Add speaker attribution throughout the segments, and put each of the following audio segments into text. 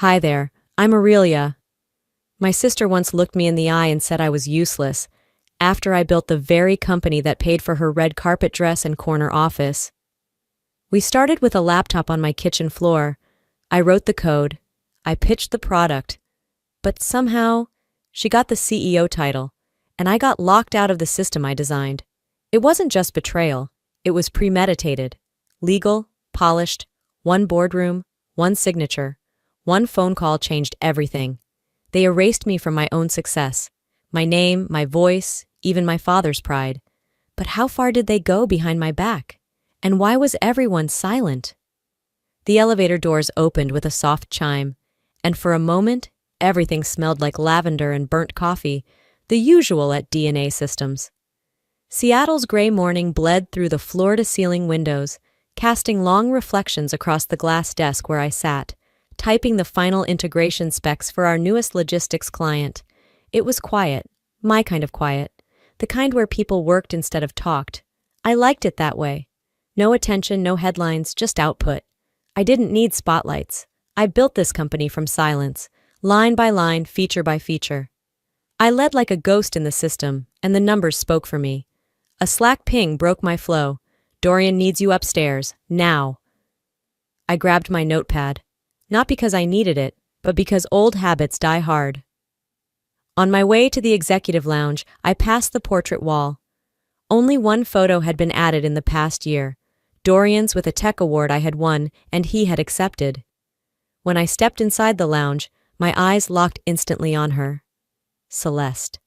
Speaker 1: Hi there, I'm Aurelia. My sister once looked me in the eye and said I was useless, after I built the very company that paid for her red carpet dress and corner office. We started with a laptop on my kitchen floor. I wrote the code. I pitched the product. But somehow, she got the CEO title, and I got locked out of the system I designed. It wasn't just betrayal. It was premeditated. Legal, polished, one boardroom, one signature. One phone call changed everything. They erased me from my own success, my name, my voice, even my father's pride. But how far did they go behind my back? And why was everyone silent? The elevator doors opened with a soft chime, and for a moment, everything smelled like lavender and burnt coffee, the usual at DNA Systems. Seattle's gray morning bled through the floor-to-ceiling windows, casting long reflections across the glass desk where I sat, typing the final integration specs for our newest logistics client. It was quiet, my kind of quiet, the kind where people worked instead of talked. I liked it that way. No attention, no headlines, just output. I didn't need spotlights. I built this company from silence, line by line, feature by feature. I led like a ghost in the system, and the numbers spoke for me. A Slack ping broke my flow. Dorian needs you upstairs, now. I grabbed my notepad. Not because I needed it, but because old habits die hard. On my way to the executive lounge, I passed the portrait wall. Only one photo had been added in the past year, Dorian's with a tech award I had won and he had accepted. When I stepped inside the lounge, my eyes locked instantly on her. Celeste.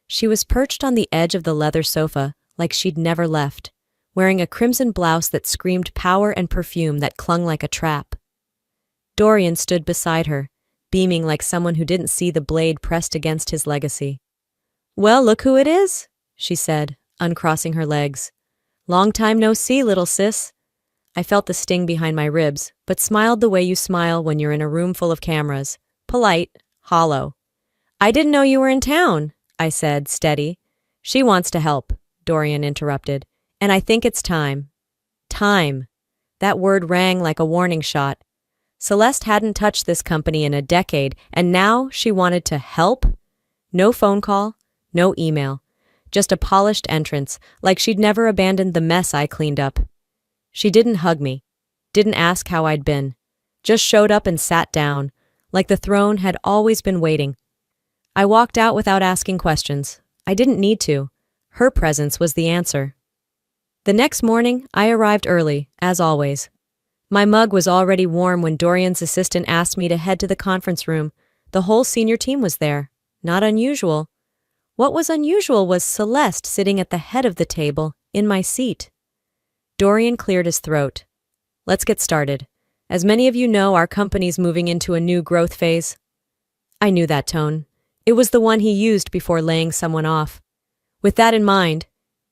Speaker 1: She was perched on the edge of the leather sofa like she'd never left, wearing a crimson blouse that screamed power and perfume that clung like a trap. Dorian stood beside her, beaming like someone who didn't see the blade pressed against his legacy. "Well, look who it is," she said, uncrossing her legs. "Long time no see, little sis." I felt the sting behind my ribs, but smiled the way you smile when you're in a room full of cameras. Polite, hollow. "I didn't know you were in town," I said, steady. "She wants to help," Dorian interrupted, "and I think it's time." Time. That word rang like a warning shot. Celeste hadn't touched this company in a decade, and now she wanted to help? No phone call, no email. Just a polished entrance, like she'd never abandoned the mess I cleaned up. She didn't hug me, didn't ask how I'd been, just showed up and sat down, like the throne had always been waiting. I walked out without asking questions. I didn't need to. Her presence was the answer. The next morning, I arrived early, as always. My mug was already warm when Dorian's assistant asked me to head to the conference room. The whole senior team was there. Not unusual. What was unusual was Celeste sitting at the head of the table, in my seat. Dorian cleared his throat. "Let's get started. As many of you know, our company's moving into a new growth phase." I knew that tone. It was the one he used before laying someone off. "With that in mind,"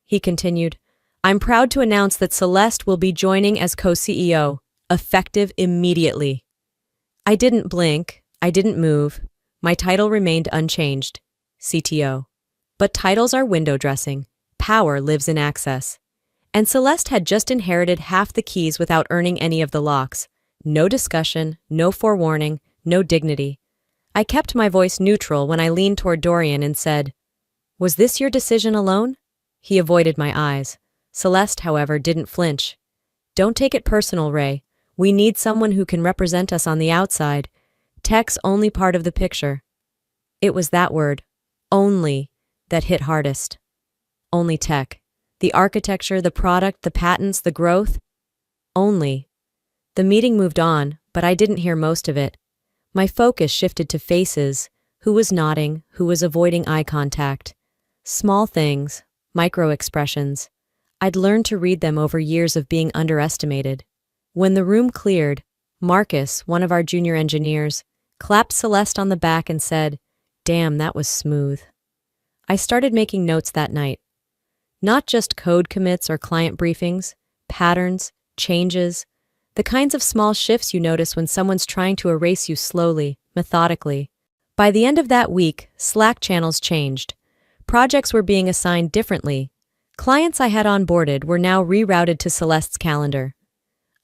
Speaker 1: he continued, "I'm proud to announce that Celeste will be joining as co-CEO. Effective immediately." I didn't blink. I didn't move. My title remained unchanged. CTO. But titles are window dressing. Power lives in access. And Celeste had just inherited half the keys without earning any of the locks. No discussion, no forewarning, no dignity. I kept my voice neutral when I leaned toward Dorian and said, "Was this your decision alone?" He avoided my eyes. Celeste, however, didn't flinch. "Don't take it personal, Ray. We need someone who can represent us on the outside. Tech's only part of the picture." It was that word, only, that hit hardest. Only tech. The architecture, the product, the patents, the growth. Only. The meeting moved on, but I didn't hear most of it. My focus shifted to faces, who was nodding, who was avoiding eye contact. Small things, micro-expressions. I'd learned to read them over years of being underestimated. When the room cleared, Marcus, one of our junior engineers, clapped Celeste on the back and said, "Damn, that was smooth." I started making notes that night. Not just code commits or client briefings, patterns, changes, the kinds of small shifts you notice when someone's trying to erase you slowly, methodically. By the end of that week, Slack channels changed. Projects were being assigned differently. Clients I had onboarded were now rerouted to Celeste's calendar.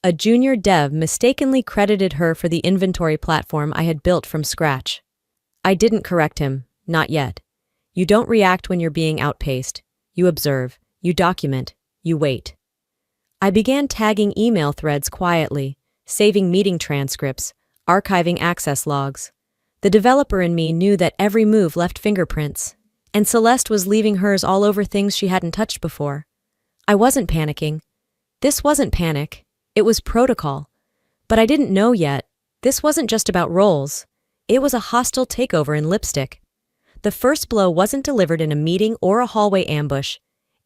Speaker 1: A junior dev mistakenly credited her for the inventory platform I had built from scratch. I didn't correct him, not yet. You don't react when you're being outpaced. You observe, you document, you wait. I began tagging email threads quietly, saving meeting transcripts, archiving access logs. The developer in me knew that every move left fingerprints, and Celeste was leaving hers all over things she hadn't touched before. I wasn't panicking. This wasn't panic. It was protocol. But I didn't know yet. This wasn't just about roles. It was a hostile takeover in lipstick. The first blow wasn't delivered in a meeting or a hallway ambush.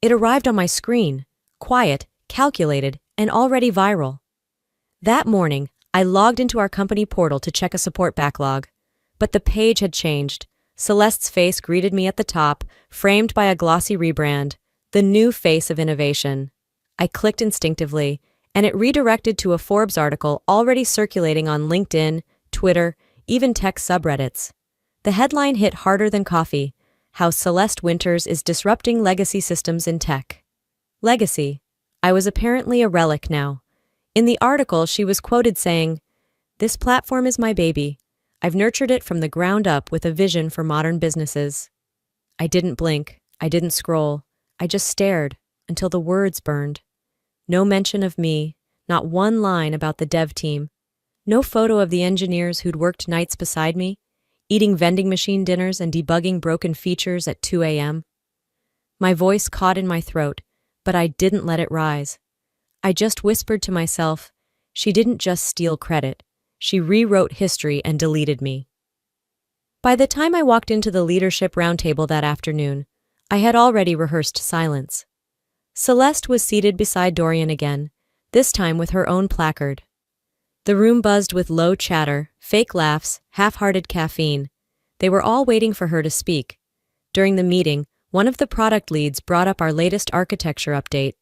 Speaker 1: It arrived on my screen, quiet, calculated, and already viral. That morning, I logged into our company portal to check a support backlog. But the page had changed. Celeste's face greeted me at the top, framed by a glossy rebrand, the new face of innovation. I clicked instinctively, and it redirected to a Forbes article already circulating on LinkedIn, Twitter, even tech subreddits. The headline hit harder than coffee: How Celeste Winters is Disrupting Legacy Systems in Tech. Legacy. I was apparently a relic now. In the article, she was quoted saying, "This platform is my baby. I've nurtured it from the ground up with a vision for modern businesses." I didn't blink. I didn't scroll. I just stared until the words burned. No mention of me, not one line about the dev team. No photo of the engineers who'd worked nights beside me, eating vending machine dinners and debugging broken features at 2 a.m. My voice caught in my throat, but I didn't let it rise. I just whispered to myself, she didn't just steal credit. She rewrote history and deleted me. By the time I walked into the leadership roundtable that afternoon, I had already rehearsed silence. Celeste was seated beside Dorian again, this time with her own placard. The room buzzed with low chatter, fake laughs, half-hearted caffeine. They were all waiting for her to speak. During the meeting, one of the product leads brought up our latest architecture update.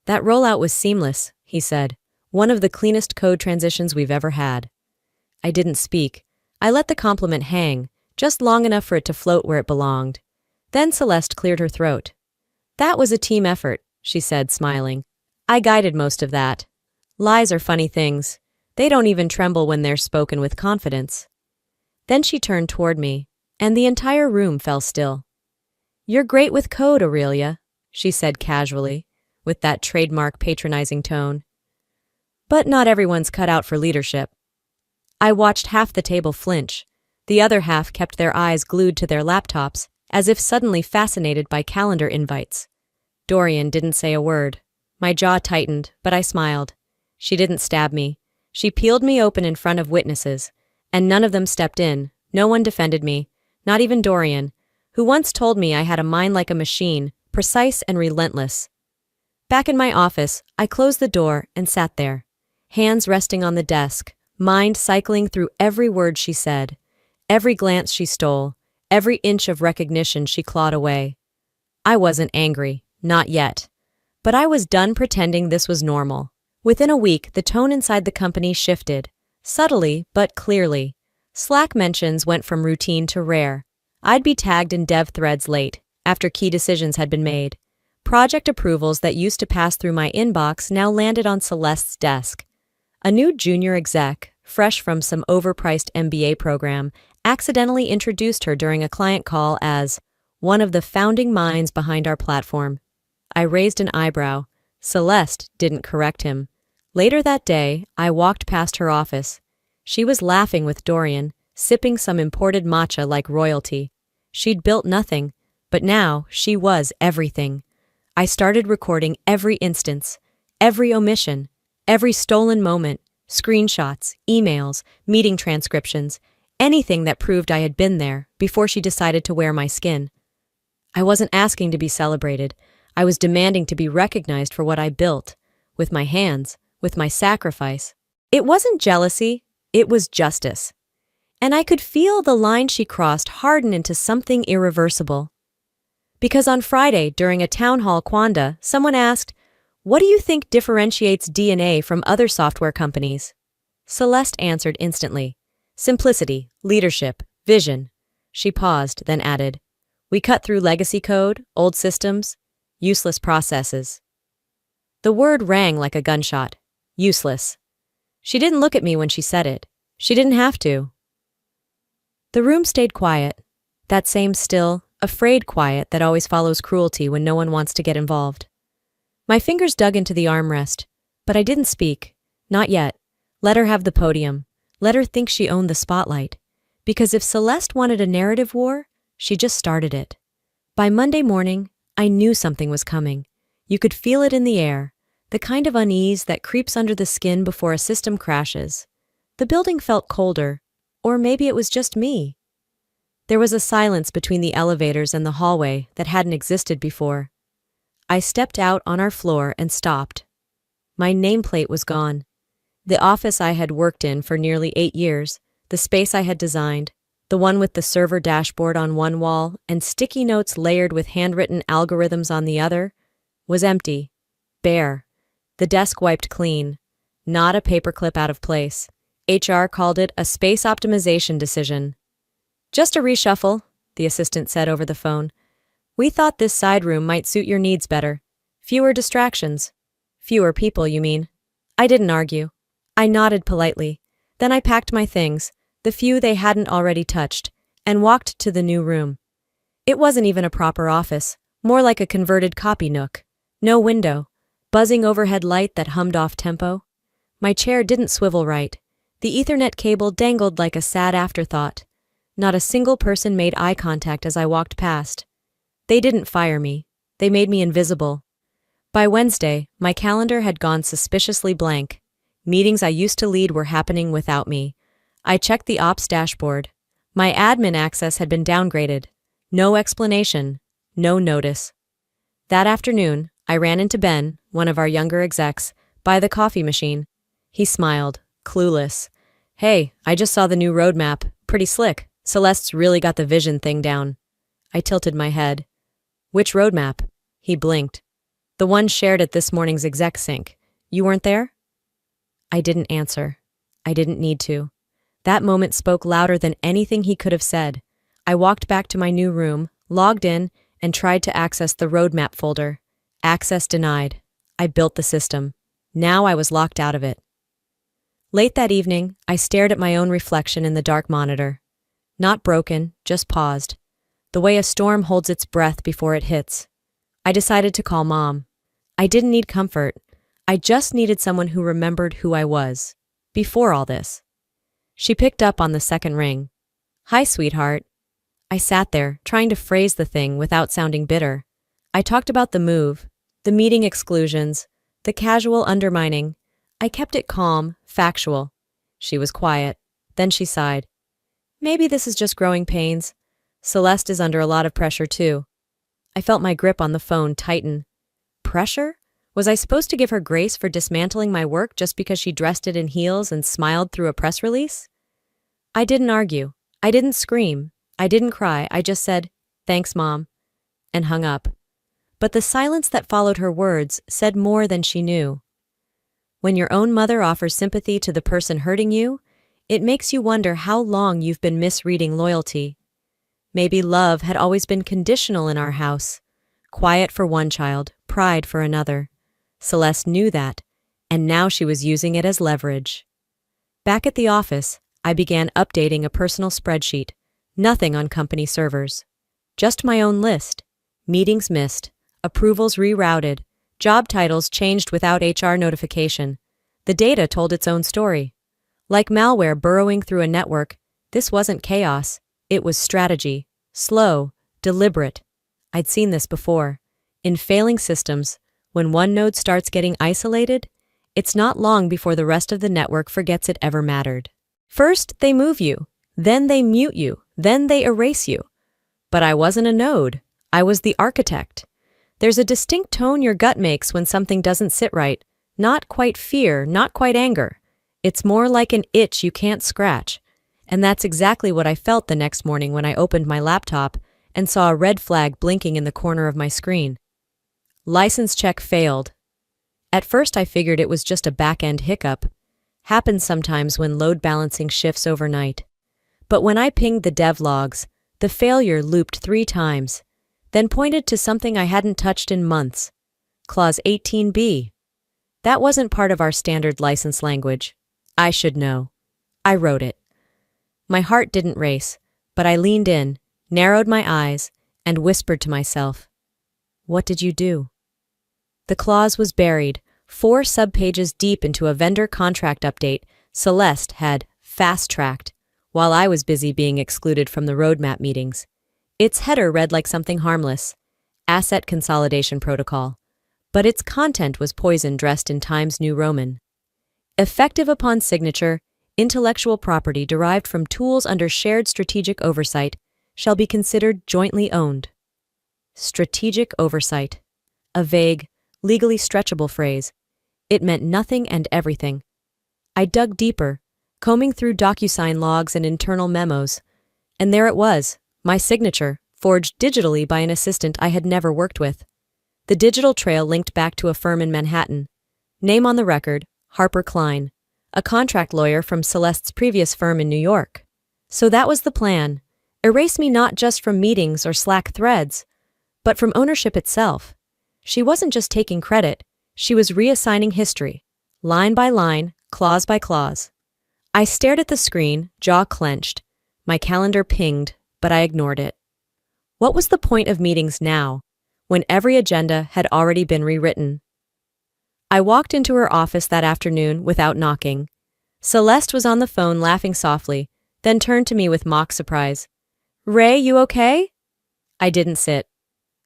Speaker 1: "That rollout was seamless," he said. "One of the cleanest code transitions we've ever had." I didn't speak. I let the compliment hang, just long enough for it to float where it belonged. Then Celeste cleared her throat. "That was a team effort," she said, smiling. "I guided most of that. Lies are funny things. They don't even tremble when they're spoken with confidence." Then she turned toward me, and the entire room fell still. "You're great with code, Aurelia," she said casually, with that trademark patronizing tone. "But not everyone's cut out for leadership." I watched half the table flinch. The other half kept their eyes glued to their laptops, as if suddenly fascinated by calendar invites. Dorian didn't say a word. My jaw tightened, but I smiled. She didn't stab me. She peeled me open in front of witnesses, and none of them stepped in. No one defended me, not even Dorian, who once told me I had a mind like a machine, precise and relentless. Back in my office, I closed the door and sat there, hands resting on the desk, mind cycling through every word she said, every glance she stole, every inch of recognition she clawed away. I wasn't angry, not yet. But I was done pretending this was normal. Within a week, the tone inside the company shifted, subtly but clearly. Slack mentions went from routine to rare. I'd be tagged in dev threads late, after key decisions had been made. Project approvals that used to pass through my inbox now landed on Celeste's desk. A new junior exec, fresh from some overpriced MBA program, accidentally introduced her during a client call as one of the founding minds behind our platform. I raised an eyebrow. Celeste didn't correct him. Later that day, I walked past her office. She was laughing with Dorian, sipping some imported matcha like royalty. She'd built nothing, but now she was everything. I started recording every instance, every omission, every stolen moment, screenshots, emails, meeting transcriptions, anything that proved I had been there before she decided to wear my skin. I wasn't asking to be celebrated. I was demanding to be recognized for what I built, with my hands, with my sacrifice. It wasn't jealousy, it was justice. And I could feel the line she crossed harden into something irreversible. Because on Friday, during a town hall quanda, someone asked, "What do you think differentiates DNA from other software companies?" Celeste answered instantly. "Simplicity, leadership, vision." She paused, then added, "We cut through legacy code, old systems, useless processes." The word rang like a gunshot. Useless. She didn't look at me when she said it. She didn't have to. The room stayed quiet. That same still, afraid quiet that always follows cruelty when no one wants to get involved. My fingers dug into the armrest, but I didn't speak. Not yet. Let her have the podium. Let her think she owned the spotlight. Because if Celeste wanted a narrative war, she just started it. By Monday morning, I knew something was coming. You could feel it in the air, the kind of unease that creeps under the skin before a system crashes. The building felt colder, or maybe it was just me. There was a silence between the elevators and the hallway that hadn't existed before. I stepped out on our floor and stopped. My nameplate was gone. The office I had worked in for nearly 8 years, the space I had designed, the one with the server dashboard on one wall and sticky notes layered with handwritten algorithms on the other, was empty, bare. The desk wiped clean, not a paperclip out of place. HR called it a space optimization decision. Just a reshuffle, the assistant said over the phone. We thought this side room might suit your needs better. Fewer distractions. Fewer people, you mean? I didn't argue. I nodded politely. Then I packed my things, the few they hadn't already touched, and walked to the new room. It wasn't even a proper office, more like a converted copy nook. No window, buzzing overhead light that hummed off tempo. My chair didn't swivel right. The Ethernet cable dangled like a sad afterthought. Not a single person made eye contact as I walked past. They didn't fire me. They made me invisible. By Wednesday, my calendar had gone suspiciously blank. Meetings I used to lead were happening without me. I checked the ops dashboard. My admin access had been downgraded. No explanation. No notice. That afternoon, I ran into Ben, one of our younger execs, by the coffee machine. He smiled, clueless. Hey, I just saw the new roadmap. Pretty slick. Celeste's really got the vision thing down. I tilted my head. Which roadmap? He blinked. The one shared at this morning's exec sync. You weren't there? I didn't answer. I didn't need to. That moment spoke louder than anything he could have said. I walked back to my new room, logged in, and tried to access the roadmap folder. Access denied. I built the system. Now I was locked out of it. Late that evening, I stared at my own reflection in the dark monitor. Not broken, just paused. The way a storm holds its breath before it hits. I decided to call Mom. I didn't need comfort. I just needed someone who remembered who I was. Before all this. She picked up on the second ring. Hi, sweetheart. I sat there, trying to phrase the thing without sounding bitter. I talked about the move, the meeting exclusions, the casual undermining. I kept it calm, factual. She was quiet. Then she sighed. Maybe this is just growing pains. Celeste is under a lot of pressure, too. I felt my grip on the phone tighten. Pressure? Was I supposed to give her grace for dismantling my work just because she dressed it in heels and smiled through a press release? I didn't argue. I didn't scream. I didn't cry. I just said, "Thanks, Mom," and hung up. But the silence that followed her words said more than she knew. When your own mother offers sympathy to the person hurting you, it makes you wonder how long you've been misreading loyalty. Maybe love had always been conditional in our house. Quiet for one child, pride for another. Celeste knew that, and now she was using it as leverage. Back at the office, I began updating a personal spreadsheet. Nothing on company servers. Just my own list. Meetings missed. Approvals rerouted. Job titles changed without HR notification. The data told its own story. Like malware burrowing through a network, this wasn't chaos. It was strategy. Slow, deliberate. I'd seen this before. In failing systems, when one node starts getting isolated, it's not long before the rest of the network forgets it ever mattered. First, they move you. Then they mute you. Then they erase you. But I wasn't a node. I was the architect. There's a distinct tone your gut makes when something doesn't sit right. Not quite fear, not quite anger. It's more like an itch you can't scratch. And that's exactly what I felt the next morning when I opened my laptop and saw a red flag blinking in the corner of my screen. License check failed. At first I figured it was just a back-end hiccup. Happens sometimes when load balancing shifts overnight. But when I pinged the dev logs, the failure looped 3 times, then pointed to something I hadn't touched in months. Clause 18b. That wasn't part of our standard license language. I should know. I wrote it. My heart didn't race, but I leaned in, narrowed my eyes, and whispered to myself, "What did you do?" The clause was buried, 4 subpages deep into a vendor contract update Celeste had fast-tracked, while I was busy being excluded from the roadmap meetings. Its header read like something harmless, Asset Consolidation Protocol, but its content was poison dressed in Times New Roman. Effective upon signature, intellectual property derived from tools under shared strategic oversight shall be considered jointly owned. Strategic oversight. A vague, legally stretchable phrase. It meant nothing and everything. I dug deeper, combing through DocuSign logs and internal memos, and there it was, my signature, forged digitally by an assistant I had never worked with. The digital trail linked back to a firm in Manhattan. Name on the record, Harper Klein, a contract lawyer from Celeste's previous firm in New York. So that was the plan. Erase me not just from meetings or Slack threads, but from ownership itself. She wasn't just taking credit, she was reassigning history, line by line, clause by clause. I stared at the screen, jaw clenched. My calendar pinged, but I ignored it. What was the point of meetings now, when every agenda had already been rewritten? I walked into her office that afternoon without knocking. Celeste was on the phone laughing softly, then turned to me with mock surprise. "Ray, you okay?" I didn't sit.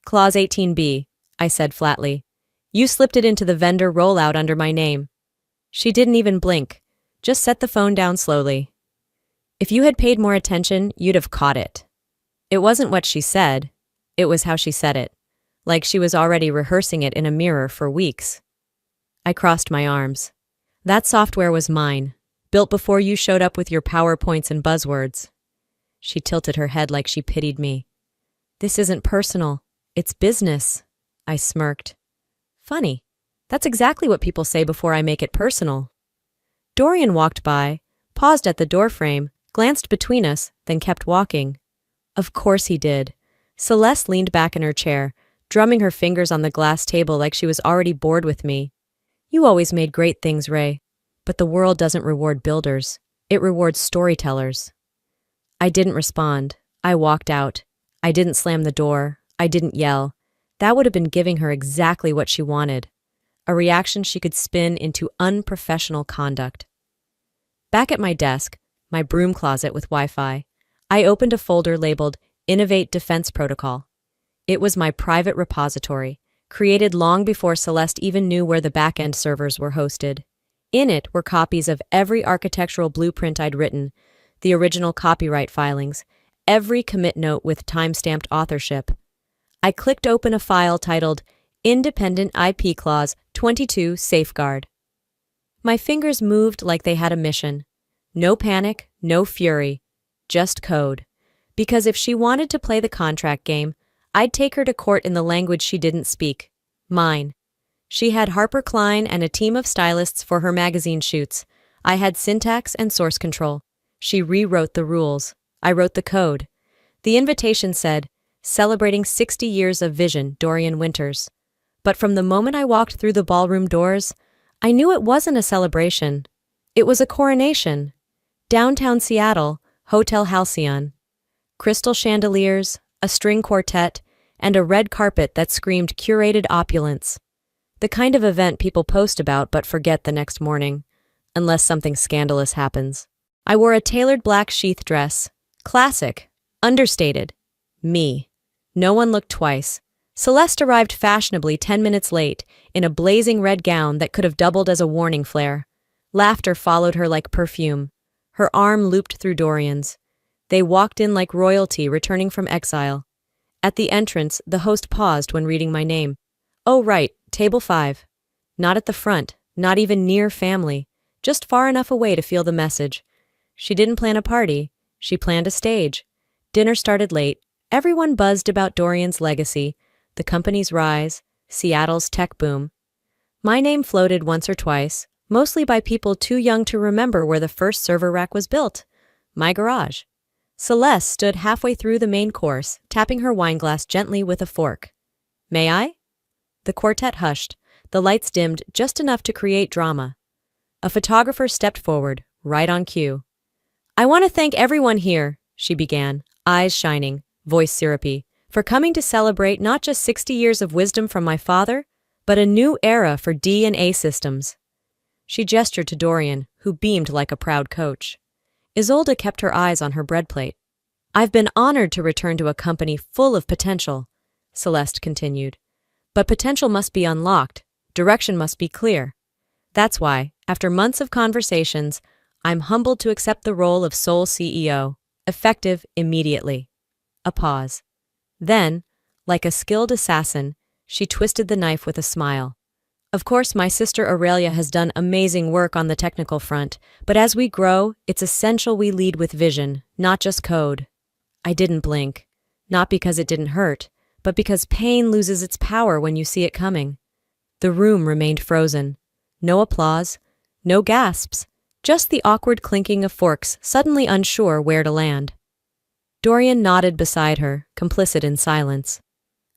Speaker 1: "Clause 18B, I said flatly. "You slipped it into the vendor rollout under my name." She didn't even blink, just set the phone down slowly. "If you had paid more attention, you'd have caught it." It wasn't what she said, it was how she said it, like she was already rehearsing it in a mirror for weeks. I crossed my arms. "That software was mine, built before you showed up with your PowerPoints and buzzwords." She tilted her head like she pitied me. "This isn't personal, it's business," I smirked. Funny, that's exactly what people say before I make it personal. Dorian walked by, paused at the doorframe, glanced between us, then kept walking. Of course he did. Celeste leaned back in her chair, drumming her fingers on the glass table like she was already bored with me. "You always made great things, Ray. But the world doesn't reward builders. It rewards storytellers." I didn't respond. I walked out. I didn't slam the door. I didn't yell. That would have been giving her exactly what she wanted. A reaction she could spin into unprofessional conduct. Back at my desk, my broom closet with Wi-Fi, I opened a folder labeled Innovate Defense Protocol. It was my private repository, created long before Celeste even knew where the back-end servers were hosted. In it were copies of every architectural blueprint I'd written, the original copyright filings, every commit note with time-stamped authorship. I clicked open a file titled Independent IP Clause 22 Safeguard. My fingers moved like they had a mission. No panic, no fury, just code. Because if she wanted to play the contract game, I'd take her to court in the language she didn't speak. Mine. She had Harper Klein and a team of stylists for her magazine shoots. I had syntax and source control. She rewrote the rules. I wrote the code. The invitation said, "Celebrating 60 years of vision, Dorian Winters." But from the moment I walked through the ballroom doors, I knew it wasn't a celebration. It was a coronation. Downtown Seattle, Hotel Halcyon. Crystal chandeliers, a string quartet, and a red carpet that screamed curated opulence. The kind of event people post about but forget the next morning, unless something scandalous happens. I wore a tailored black sheath dress. Classic. Understated. Me. No one looked twice. Celeste arrived fashionably 10 minutes late, in a blazing red gown that could have doubled as a warning flare. Laughter followed her like perfume. Her arm looped through Dorian's. They walked in like royalty returning from exile. At the entrance, the host paused when reading my name. "Oh, right, table 5. Not at the front, not even near family, just far enough away to feel the message. She didn't plan a party, she planned a stage. Dinner started late. Everyone buzzed about Dorian's legacy, the company's rise, Seattle's tech boom. My name floated once or twice, mostly by people too young to remember where the first server rack was built. My garage. Celeste stood halfway through the main course, tapping her wineglass gently with a fork. "May I?" The quartet hushed, The lights dimmed just enough to create drama. A photographer stepped forward, right on cue. "I want to thank everyone here," she began, eyes shining, voice syrupy, "for coming to celebrate not just 60 years of wisdom from my father, but a new era for D&A systems." She gestured to Dorian, who beamed like a proud coach. Isolde kept her eyes on her bread plate. "I've been honored to return to a company full of potential," Celeste continued. "But potential must be unlocked, direction must be clear. That's why, after months of conversations, I'm humbled to accept the role of sole CEO, effective immediately." A pause. Then, like a skilled assassin, she twisted the knife with a smile. "Of course, my sister Aurelia has done amazing work on the technical front, but as we grow, it's essential we lead with vision, not just code." I didn't blink. Not because it didn't hurt, but because pain loses its power when you see it coming. The room remained frozen. No applause, no gasps, just the awkward clinking of forks, suddenly unsure where to land. Dorian nodded beside her, complicit in silence.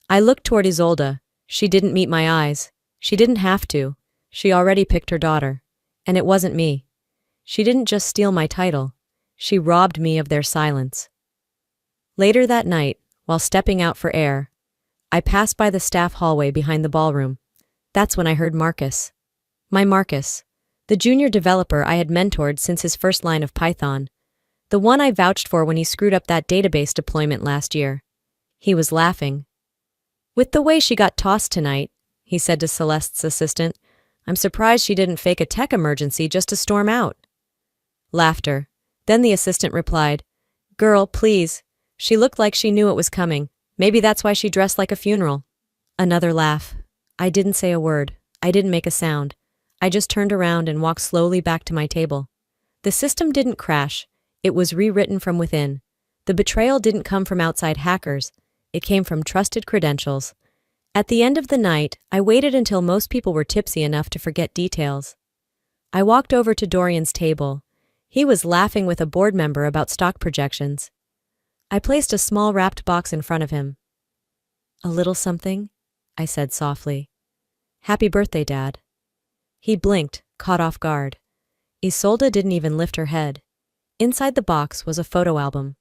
Speaker 1: I looked toward Isolde. She didn't meet my eyes. She didn't have to. She already picked her daughter. And it wasn't me. She didn't just steal my title. She robbed me of their silence. Later that night, while stepping out for air, I passed by the staff hallway behind the ballroom. That's when I heard Marcus. My Marcus, the junior developer I had mentored since his first line of Python, the one I vouched for when he screwed up that database deployment last year. He was laughing. "With the way she got tossed tonight," he said to Celeste's assistant, "I'm surprised she didn't fake a tech emergency just to storm out." Laughter. Then the assistant replied, "Girl, please. She looked like she knew it was coming. Maybe that's why she dressed like a funeral." Another laugh. I didn't say a word. I didn't make a sound. I just turned around and walked slowly back to my table. The system didn't crash. It was rewritten from within. The betrayal didn't come from outside hackers. It came from trusted credentials. At the end of the night, I waited until most people were tipsy enough to forget details. I walked over to Dorian's table. He was laughing with a board member about stock projections. I placed a small wrapped box in front of him. "A little something?" I said softly. "Happy birthday, Dad." He blinked, caught off guard. Isolde didn't even lift her head. Inside the box was a photo album.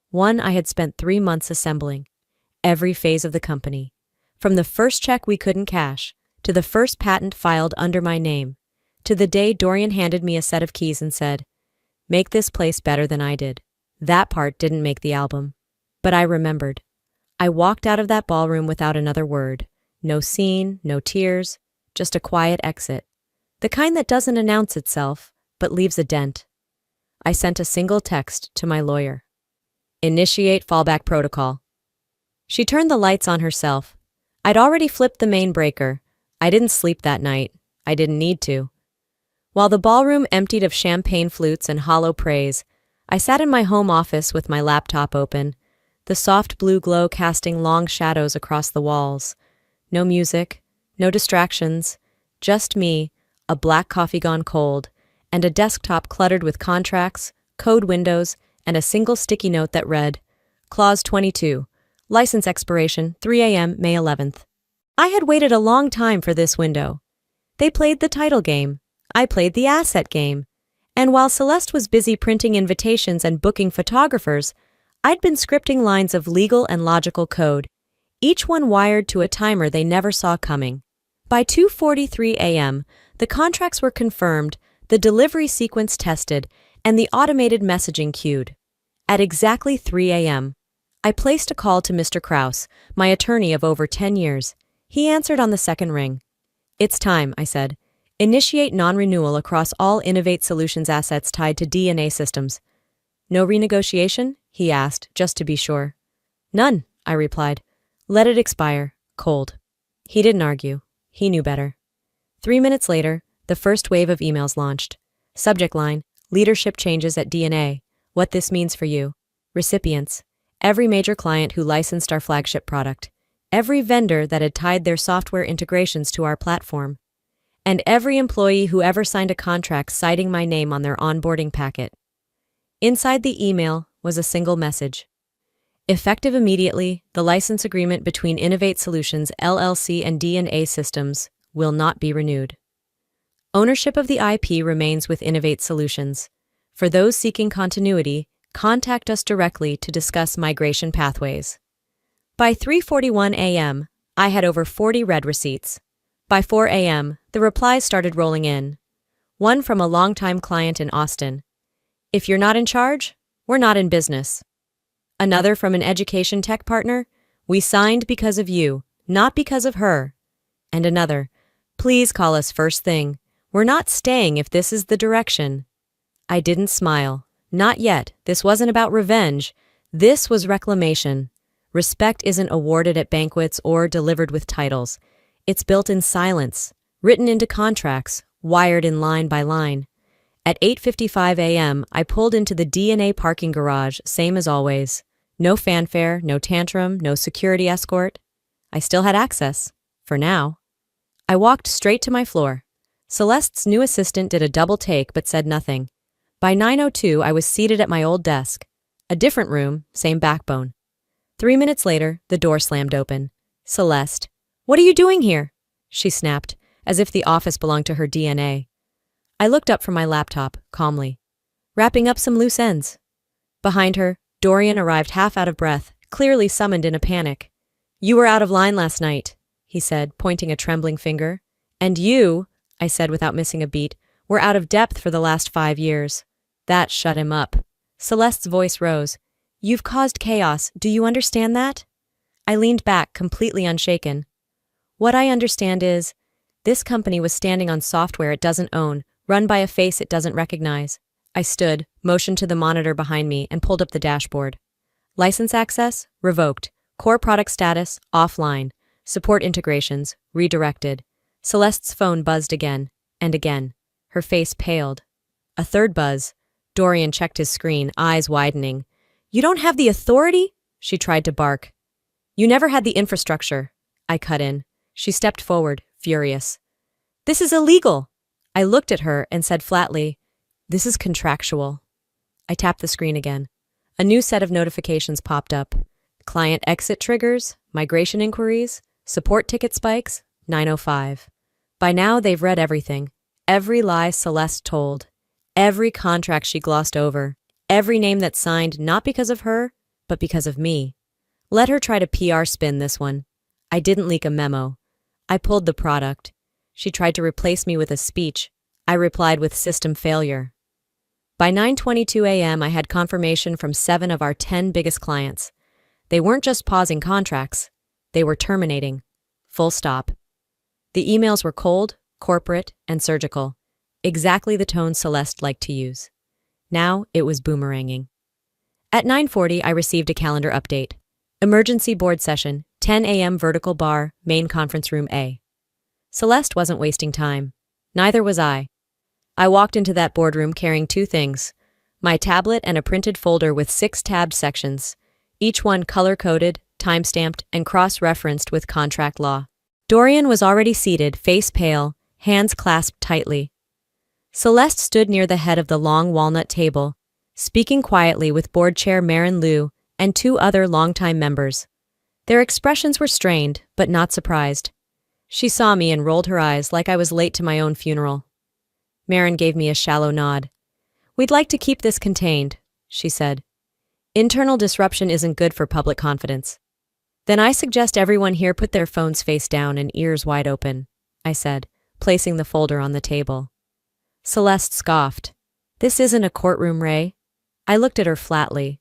Speaker 1: One I had spent 3 months assembling. Every phase of the company. From the first check we couldn't cash, to the first patent filed under my name, to the day Dorian handed me a set of keys and said, "Make this place better than I did." That part didn't make the album. But I remembered. I walked out of that ballroom without another word. No scene, no tears, just a quiet exit. The kind that doesn't announce itself, but leaves a dent. I sent a single text to my lawyer. "Initiate fallback protocol." She turned the lights on herself. I'd already flipped the main breaker. I didn't sleep that night. I didn't need to. While the ballroom emptied of champagne flutes and hollow praise, I sat in my home office with my laptop open, the soft blue glow casting long shadows across the walls. No music, no distractions, just me, a black coffee gone cold, and a desktop cluttered with contracts, code windows, and a single sticky note that read, Clause 22, License expiration, 3 a.m., May 11th. I had waited a long time for this window. They played the title game. I played the asset game. And while Celeste was busy printing invitations and booking photographers, I'd been scripting lines of legal and logical code, each one wired to a timer they never saw coming. By 2:43 a.m., the contracts were confirmed, the delivery sequence tested, and the automated messaging queued. At exactly 3 a.m., I placed a call to Mr. Kraus, my attorney of over 10 years. He answered on the second ring. "It's time," I said. "Initiate non-renewal across all Innovate Solutions assets tied to D&A systems." "No renegotiation?" he asked, just to be sure. "None," I replied. "Let it expire, cold." He didn't argue. He knew better. 3 minutes later, the first wave of emails launched. Subject line, Leadership changes at D&A. What this means for you. Recipients, every major client who licensed our flagship product. Every vendor that had tied their software integrations to our platform. And every employee who ever signed a contract citing my name on their onboarding packet. Inside the email was a single message. Effective immediately, the license agreement between Innovate Solutions LLC and D&A Systems, will not be renewed. Ownership of the IP remains with Innovate Solutions. For those seeking continuity, contact us directly to discuss migration pathways. By 3:41 a.m., I had over 40 red receipts. By 4 a.m., the replies started rolling in. One from a longtime client in Austin. If you're not in charge, we're not in business. Another from an education tech partner. We signed because of you, not because of her. And another. Please call us first thing. We're not staying if this is the direction. I didn't smile. Not yet. This wasn't about revenge. This was reclamation. Respect isn't awarded at banquets or delivered with titles. It's built in silence, written into contracts, wired in line by line. At 8:55 a.m., I pulled into the DNA parking garage, same as always. No fanfare, no tantrum, no security escort. I still had access. For now. I walked straight to my floor. Celeste's new assistant did a double take but said nothing. By 9:02, I was seated at my old desk. A different room, same backbone. 3 minutes later, the door slammed open. Celeste. What are you doing here? She snapped, as if the office belonged to her DNA. I looked up from my laptop, calmly. Wrapping up some loose ends. Behind her, Dorian arrived half out of breath, clearly summoned in a panic. You were out of line last night, he said, pointing a trembling finger. And you, I said without missing a beat, were out of depth for the last 5 years. That shut him up. Celeste's voice rose. You've caused chaos, do you understand that? I leaned back, completely unshaken. What I understand is, this company was standing on software it doesn't own, run by a face it doesn't recognize. I stood, motioned to the monitor behind me, and pulled up the dashboard. License access? Revoked. Core product status? Offline. Support integrations? Redirected. Celeste's phone buzzed again, and again. Her face paled. A third buzz. Dorian checked his screen, eyes widening. You don't have the authority? She tried to bark. You never had the infrastructure. I cut in. She stepped forward, furious. This is illegal. I looked at her and said flatly, this is contractual. I tapped the screen again. A new set of notifications popped up. Client exit triggers, migration inquiries, support ticket spikes, 9:05. By now they've read everything. Every lie Celeste told. Every contract she glossed over. Every name that's signed not because of her, but because of me. Let her try to PR spin this one. I didn't leak a memo. I pulled the product. She tried to replace me with a speech. I replied with system failure. By 9:22 a.m., I had confirmation from 7 of our 10 biggest clients. They weren't just pausing contracts. They were terminating. Full stop. The emails were cold, corporate, and surgical. Exactly the tone Celeste liked to use. Now it was boomeranging. At 9:40, I received a calendar update. Emergency board session, 10 a.m. vertical bar, main conference room A. Celeste wasn't wasting time. Neither was I. I walked into that boardroom carrying 2 things. My tablet and a printed folder with 6 tabbed sections, each one color-coded, time-stamped, and cross-referenced with contract law. Dorian was already seated, face pale, hands clasped tightly. Celeste stood near the head of the long walnut table, speaking quietly with board chair Marin Liu and 2 other longtime members. Their expressions were strained, but not surprised. She saw me and rolled her eyes like I was late to my own funeral. Marin gave me a shallow nod. We'd like to keep this contained, she said. Internal disruption isn't good for public confidence. Then I suggest everyone here put their phones face down and ears wide open, I said, placing the folder on the table. Celeste scoffed. This isn't a courtroom, Ray. I looked at her flatly.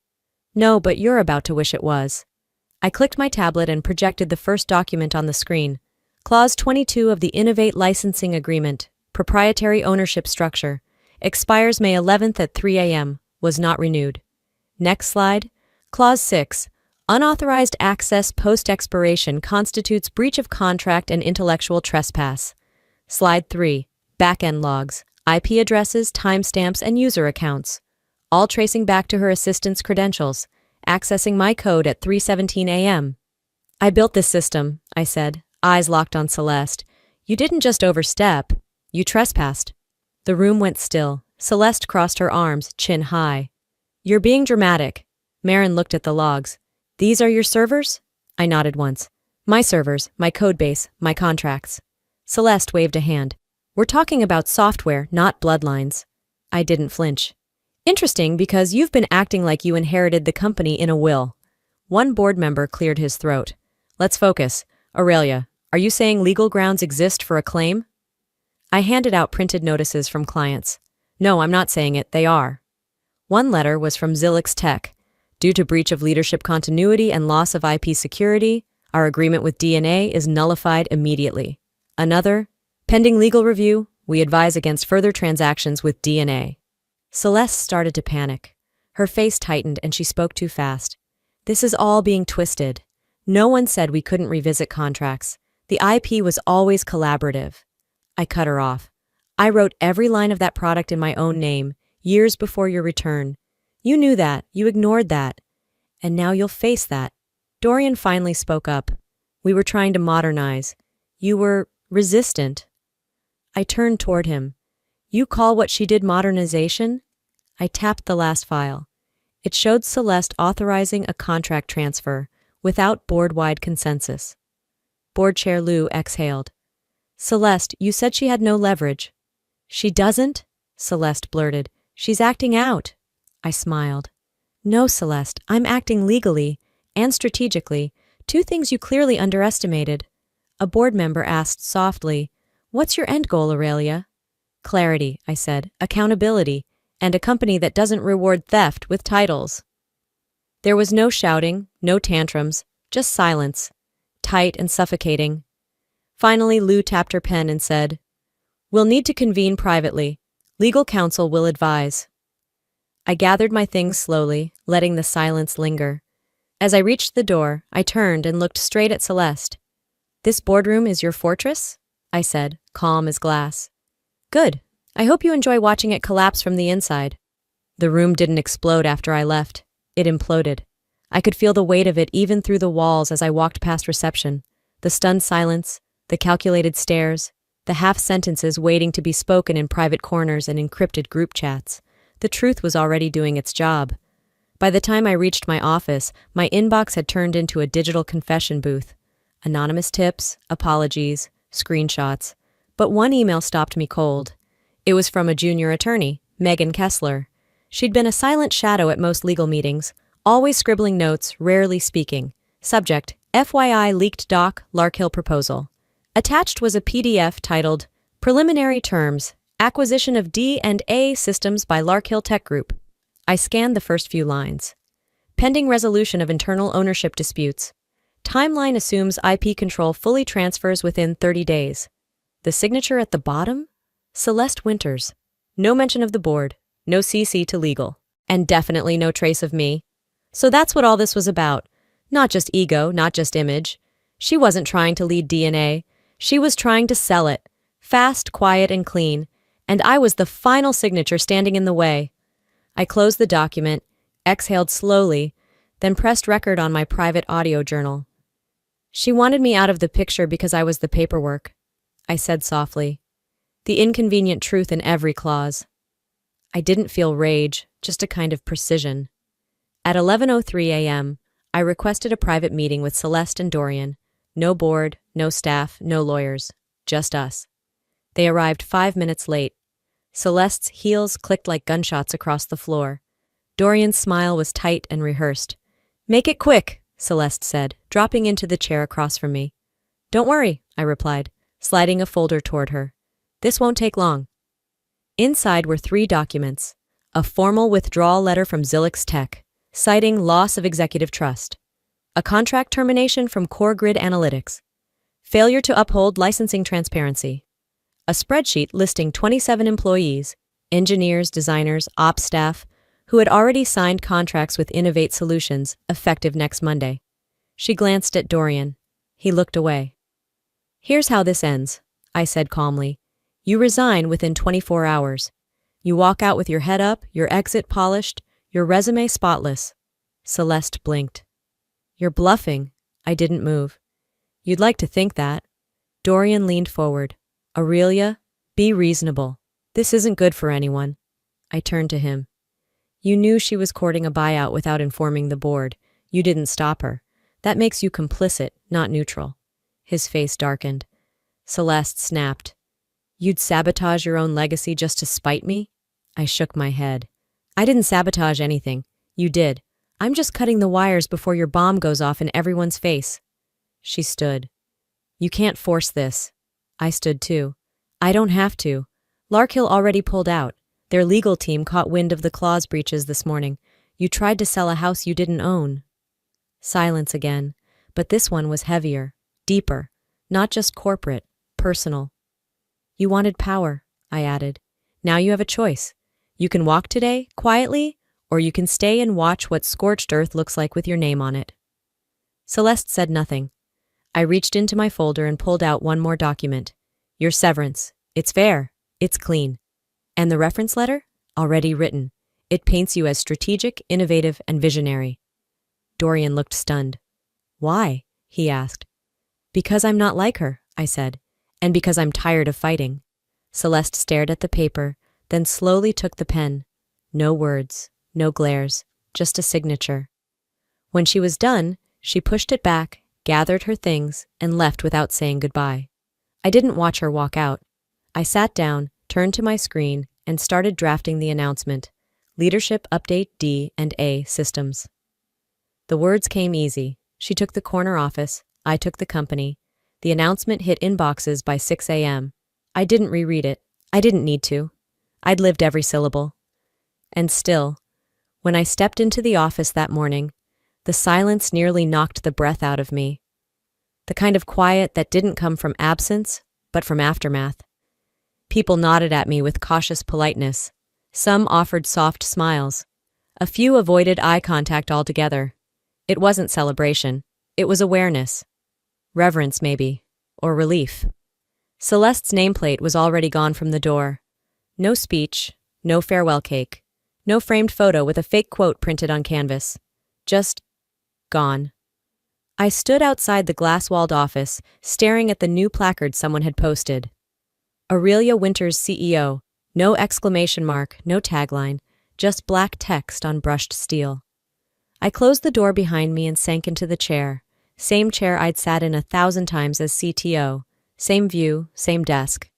Speaker 1: No, but you're about to wish it was. I clicked my tablet and projected the first document on the screen. Clause 22 of the Innovate Licensing Agreement, proprietary ownership structure, expires May 11th at 3 a.m., was not renewed. Next slide. Clause 6. Unauthorized access post-expiration constitutes breach of contract and intellectual trespass. Slide 3. Backend logs, IP addresses, timestamps, and user accounts. All tracing back to her assistant's credentials, accessing my code at 3:17 a.m. I built this system, I said, eyes locked on Celeste. You didn't just overstep, you trespassed. The room went still. Celeste crossed her arms, chin high. You're being dramatic. Marin looked at the logs. These are your servers? I nodded once. My servers, my codebase, my contracts. Celeste waved a hand. We're talking about software, not bloodlines. I didn't flinch. Interesting, because you've been acting like you inherited the company in a will. One board member cleared his throat. Let's focus. Aurelia, are you saying legal grounds exist for a claim? I handed out printed notices from clients. No, I'm not saying it, they are. One letter was from Zilix Tech. Due to breach of leadership continuity and loss of IP security, our agreement with DNA is nullified immediately. Another, pending legal review, we advise against further transactions with DNA. Celeste started to panic. Her face tightened and she spoke too fast. This is all being twisted. No one said we couldn't revisit contracts. The IP was always collaborative. I cut her off. I wrote every line of that product in my own name, years before your return. You knew that. You ignored that. And now you'll face that. Dorian finally spoke up. We were trying to modernize. You were resistant. I turned toward him. You call what she did modernization? I tapped the last file. It showed Celeste authorizing a contract transfer without board-wide consensus. Board Chair Liu exhaled. Celeste, you said she had no leverage. She doesn't? Celeste blurted. She's acting out. I smiled. No, Celeste, I'm acting legally and strategically, two things you clearly underestimated. A board member asked softly, What's your end goal, Aurelia? Clarity, I said, accountability, and a company that doesn't reward theft with titles. There was no shouting, no tantrums, just silence, tight and suffocating. Finally, Liu tapped her pen and said, We'll need to convene privately. Legal counsel will advise. I gathered my things slowly, letting the silence linger. As I reached the door, I turned and looked straight at Celeste. This boardroom is your fortress? I said, calm as glass. Good. I hope you enjoy watching it collapse from the inside. The room didn't explode after I left. It imploded. I could feel the weight of it even through the walls as I walked past reception. The stunned silence, the calculated stares, the half-sentences waiting to be spoken in private corners and encrypted group chats. The truth was already doing its job. By the time I reached my office, my inbox had turned into a digital confession booth. Anonymous tips, apologies, screenshots. But one email stopped me cold. It was from a junior attorney, Megan Kessler. She'd been a silent shadow at most legal meetings, always scribbling notes, rarely speaking. Subject, FYI leaked doc, Larkhill proposal. Attached was a PDF titled, Preliminary Terms, Acquisition of D&A Systems by Larkhill Tech Group. I scanned the first few lines. Pending resolution of internal ownership disputes. Timeline assumes IP control fully transfers within 30 days. The signature at the bottom? Celeste Winters. No mention of the board, no CC to legal, and definitely no trace of me. So that's what all this was about. Not just ego, not just image. She wasn't trying to lead DNA. She was trying to sell it. Fast, quiet, and clean. And I was the final signature standing in the way. I closed the document, exhaled slowly, then pressed record on my private audio journal. She wanted me out of the picture because I was the paperwork. I said softly. The inconvenient truth in every clause. I didn't feel rage, just a kind of precision. At 11:03 a.m., I requested a private meeting with Celeste and Dorian. No board, no staff, no lawyers, just us. They arrived 5 minutes late. Celeste's heels clicked like gunshots across the floor. Dorian's smile was tight and rehearsed. Make it quick, Celeste said, dropping into the chair across from me. Don't worry, I replied, sliding a folder toward her. This won't take long. Inside were 3 documents. A formal withdrawal letter from Zilix Tech, citing loss of executive trust. A contract termination from Core Grid Analytics. Failure to uphold licensing transparency. A spreadsheet listing 27 employees, engineers, designers, ops staff, who had already signed contracts with Innovate Solutions, effective next Monday. She glanced at Dorian. He looked away. Here's how this ends, I said calmly. You resign within 24 hours. You walk out with your head up, your exit polished, your resume spotless. Celeste blinked. You're bluffing. I didn't move. You'd like to think that. Dorian leaned forward. Aurelia, be reasonable. This isn't good for anyone. I turned to him. You knew she was courting a buyout without informing the board. You didn't stop her. That makes you complicit, not neutral. His face darkened. Celeste snapped. You'd sabotage your own legacy just to spite me? I shook my head. I didn't sabotage anything. You did. I'm just cutting the wires before your bomb goes off in everyone's face. She stood. You can't force this. I stood too. I don't have to. Larkhill already pulled out. Their legal team caught wind of the clause breaches this morning. You tried to sell a house you didn't own. Silence again, but this one was heavier, deeper, not just corporate, personal. You wanted power, I added. Now you have a choice. You can walk today, quietly, or you can stay and watch what scorched earth looks like with your name on it. Celeste said nothing. I reached into my folder and pulled out one more document. Your severance. It's fair. It's clean. And the reference letter? Already written. It paints you as strategic, innovative, and visionary. Dorian looked stunned. Why? He asked. Because I'm not like her, I said, and because I'm tired of fighting. Celeste stared at the paper, then slowly took the pen. No words, no glares, just a signature. When she was done, she pushed it back, gathered her things, and left without saying goodbye. I didn't watch her walk out. I sat down, turned to my screen, and started drafting the announcement. Leadership Update D&A Systems. The words came easy. She took the corner office, I took the company. The announcement hit inboxes by 6 a.m. I didn't reread it. I didn't need to. I'd lived every syllable. And still, when I stepped into the office that morning, the silence nearly knocked the breath out of me. The kind of quiet that didn't come from absence, but from aftermath. People nodded at me with cautious politeness. Some offered soft smiles. A few avoided eye contact altogether. It wasn't celebration. It was awareness. Reverence, maybe. Or relief. Celeste's nameplate was already gone from the door. No speech, no farewell cake, no framed photo with a fake quote printed on canvas. Just gone. I stood outside the glass-walled office, staring at the new placard someone had posted. Aurelia Winters, CEO. No exclamation mark, no tagline, just black text on brushed steel. I closed the door behind me and sank into the chair. Same chair I'd sat in 1,000 times as CTO. Same view, same desk.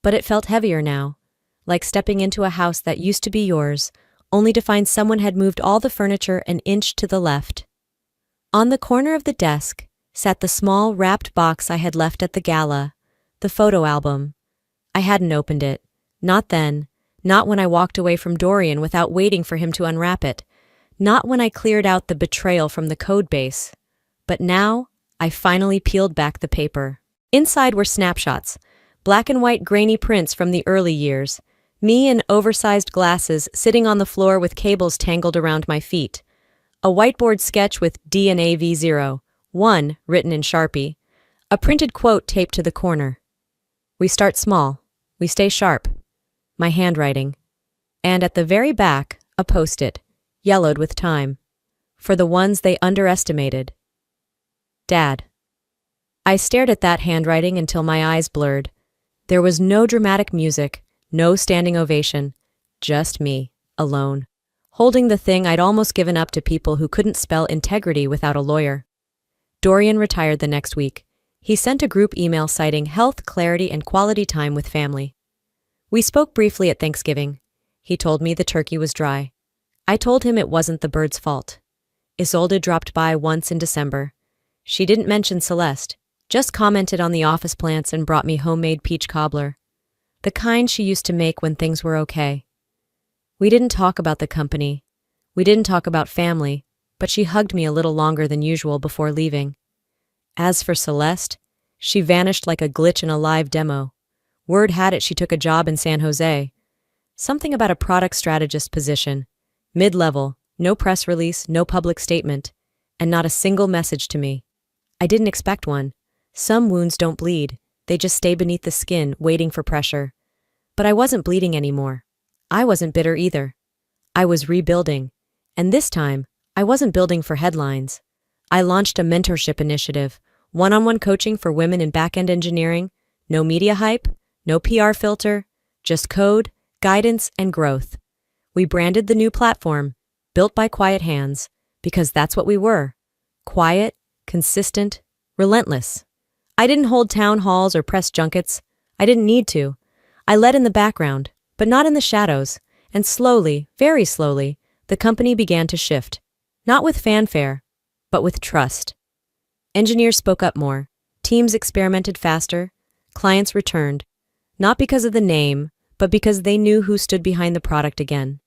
Speaker 1: But it felt heavier now, like stepping into a house that used to be yours, only to find someone had moved all the furniture an inch to the left. On the corner of the desk sat the small wrapped box I had left at the gala, the photo album. I hadn't opened it. Not then. Not when I walked away from Dorian without waiting for him to unwrap it. Not when I cleared out the betrayal from the code base. But now, I finally peeled back the paper. Inside were snapshots, black and white grainy prints from the early years. Me in oversized glasses sitting on the floor with cables tangled around my feet. A whiteboard sketch with DNAV01 written in Sharpie. A printed quote taped to the corner. We start small. We stay sharp. My handwriting. And at the very back, a post-it, yellowed with time. For the ones they underestimated. Dad. I stared at that handwriting until my eyes blurred. There was no dramatic music, no standing ovation, just me, alone, holding the thing I'd almost given up to people who couldn't spell integrity without a lawyer. Dorian retired the next week. He sent a group email citing health, clarity, and quality time with family. We spoke briefly at Thanksgiving. He told me the turkey was dry. I told him it wasn't the bird's fault. Isolde dropped by once in December. She didn't mention Celeste, just commented on the office plants and brought me homemade peach cobbler. The kind she used to make when things were okay. We didn't talk about the company. We didn't talk about family, but she hugged me a little longer than usual before leaving. As for Celeste, she vanished like a glitch in a live demo. Word had it she took a job in San Jose. Something about a product strategist position. Mid-level, no press release, no public statement, and not a single message to me. I didn't expect one. Some wounds don't bleed. They just stay beneath the skin, waiting for pressure. But I wasn't bleeding anymore. I wasn't bitter either. I was rebuilding. And this time, I wasn't building for headlines. I launched a mentorship initiative, one-on-one coaching for women in back-end engineering, no media hype, no PR filter, just code, guidance, and growth. We branded the new platform, built by quiet hands, because that's what we were. Quiet, consistent, relentless. I didn't hold town halls or press junkets. I didn't need to. I led in the background, but not in the shadows, and slowly, very slowly, the company began to shift. Not with fanfare, but with trust. Engineers spoke up more. Teams experimented faster. Clients returned. Not because of the name, but because they knew who stood behind the product again.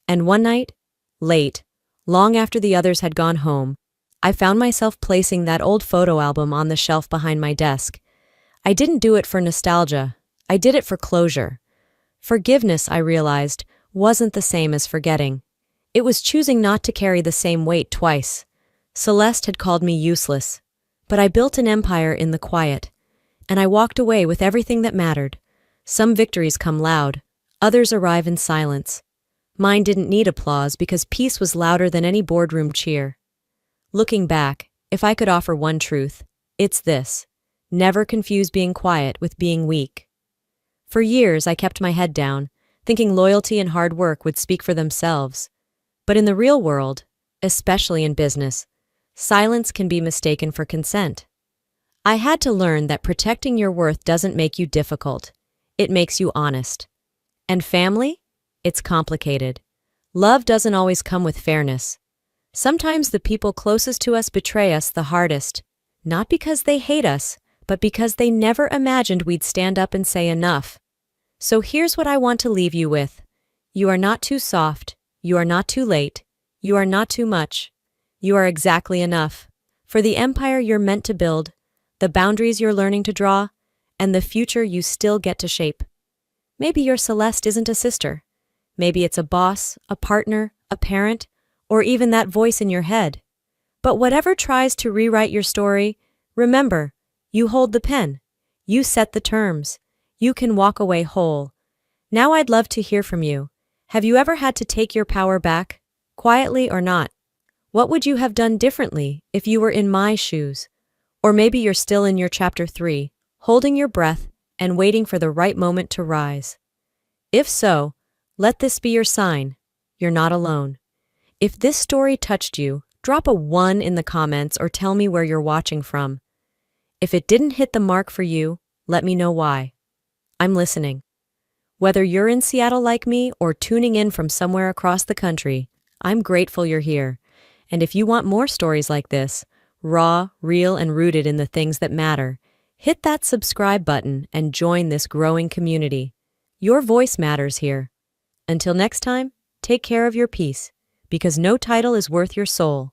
Speaker 1: And one night, late, long after the others had gone home, I found myself placing that old photo album on the shelf behind my desk. I didn't do it for nostalgia. I did it for closure. Forgiveness, I realized, wasn't the same as forgetting. It was choosing not to carry the same weight twice. Celeste had called me useless, but I built an empire in the quiet, and I walked away with everything that mattered. Some victories come loud, others arrive in silence. Mine didn't need applause because peace was louder than any boardroom cheer. Looking back, if I could offer one truth, it's this: never confuse being quiet with being weak. For years, I kept my head down, thinking loyalty and hard work would speak for themselves. But in the real world, especially in business, silence can be mistaken for consent. I had to learn that protecting your worth doesn't make you difficult. It makes you honest. And family? It's complicated. Love doesn't always come with fairness. Sometimes the people closest to us betray us the hardest, not because they hate us, but because they never imagined we'd stand up and say enough. So here's what I want to leave you with. You are not too soft. You are not too late. You are not too much. You are exactly enough for the empire you're meant to build, the boundaries you're learning to draw, and the future you still get to shape. Maybe your Celeste isn't a sister. Maybe it's a boss, a partner, a parent, or even that voice in your head. But whatever tries to rewrite your story, remember, you hold the pen. You set the terms. You can walk away whole. Now I'd love to hear from you. Have you ever had to take your power back, quietly or not? What would you have done differently if you were in my shoes? Or maybe you're still in your chapter 3, holding your breath and waiting for the right moment to rise. If so, let this be your sign. You're not alone. If this story touched you, drop a 1 in the comments or tell me where you're watching from. If it didn't hit the mark for you, let me know why. I'm listening. Whether you're in Seattle like me or tuning in from somewhere across the country, I'm grateful you're here. And if you want more stories like this, raw, real, and rooted in the things that matter, hit that subscribe button and join this growing community. Your voice matters here. Until next time, take care of your peace, because no title is worth your soul.